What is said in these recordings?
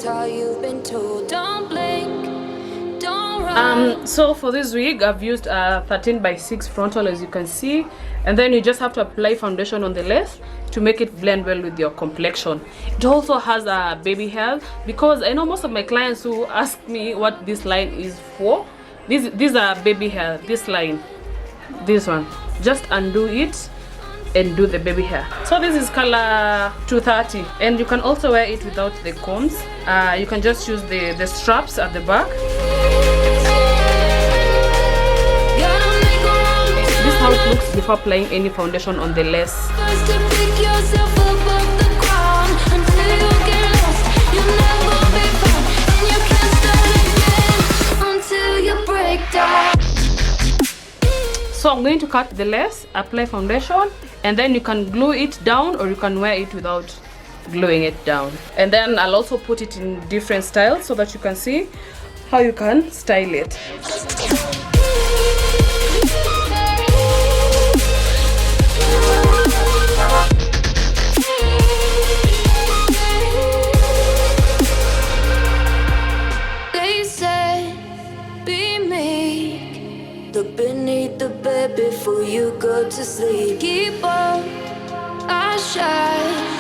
That's all you've been told. Don't blink, don't run. So for this wig, I've used 13x6 frontal, as you can see, and then you just have to apply foundation on the lace to make it blend well with your complexion. It also has a baby hair, because I know most of my clients who ask me what this line is for. These are baby hair. This line, this one, just undo it and do the baby hair. So this is color 230, and you can also wear it without the combs. You can just use the straps at the back. This is how it looks before applying any foundation on the lace. So I'm going to cut the lace, apply foundation, and then you can glue it down or you can wear it without gluing it down. And then I'll also put it in different styles so that you can see how you can style it. They say, be meek, look beneath the bed before you go to sleep. Keep on, I shine.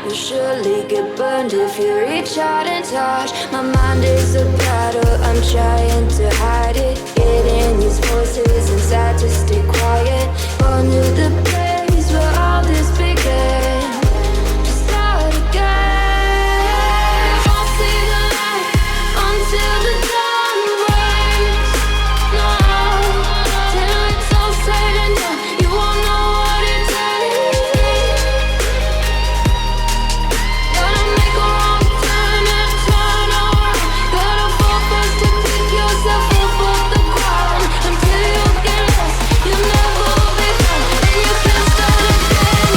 You'll surely get burned if you reach out and touch. My mind is a battle, I'm trying to hide it. Getting these voices inside to stay quiet. On to the place where all this began. Just start again. I'll see the light until the dawn breaks. No, till it's all said and done, you won't know what it takes. Gotta make a wrong turn and turn around. Gotta fall first to pick yourself up off the ground. Until you get lost, you'll never be found. And you can't start again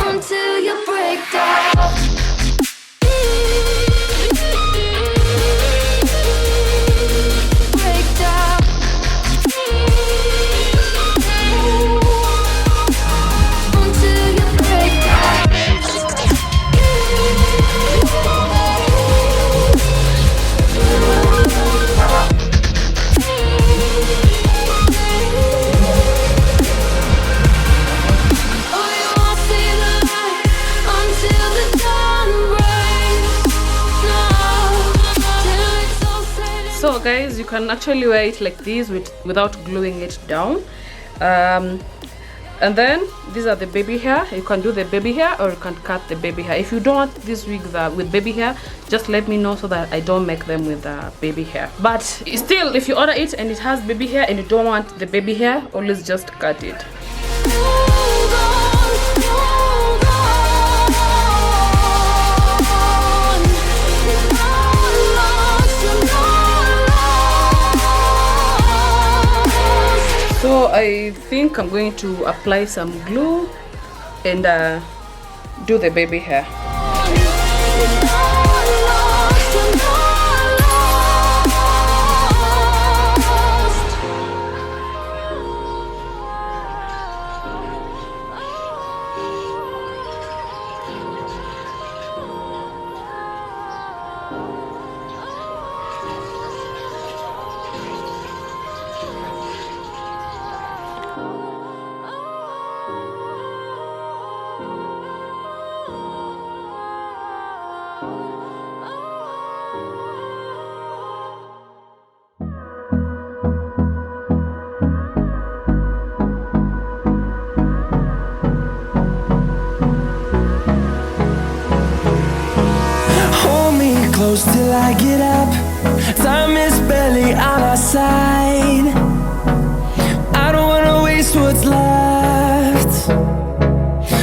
until you break down. Break down. Until you break down. Oh, you won't see the light until the dawn breaks. No, till it's all said and So guys, you can actually wear it like this without gluing it down. And then these are the baby hair. You can do the baby hair or you can cut the baby hair. If you don't want these wigs with baby hair, just let me know so that I don't make them with baby hair. But still, if you order it and it has baby hair and you don't want the baby hair, always just cut it. hold on, hold on. You're not lost, you're not lost. So I think I'm going to apply some glue and do the baby hair. You're not lost, you're not Hold me close till I get up. Time is barely on our side. I don't wanna waste what's left.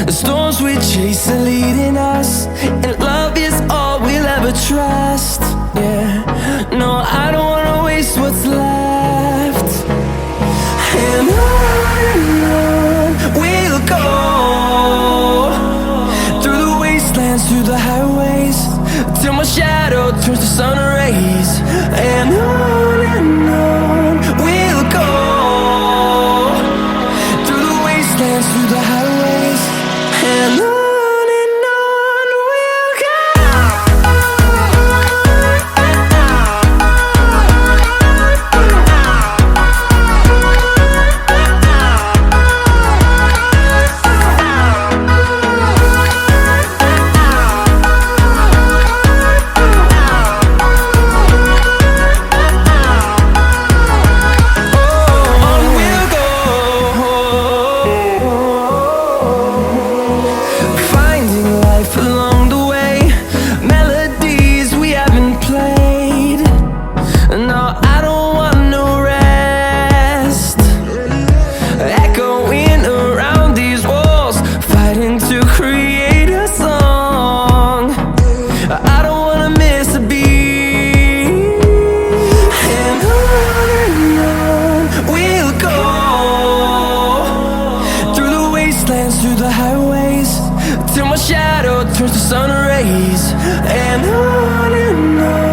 The storms we chase are leading us, and love is all we'll ever trust. Yeah, no, I don't wanna waste what's left. And on we'll go, through the wastelands, through the highways, till my shadow turns to sun rays. And on we'll go, through the wastelands, through the highways. And on we'll go. dance through the highways till my shadow turns to sun rays. And on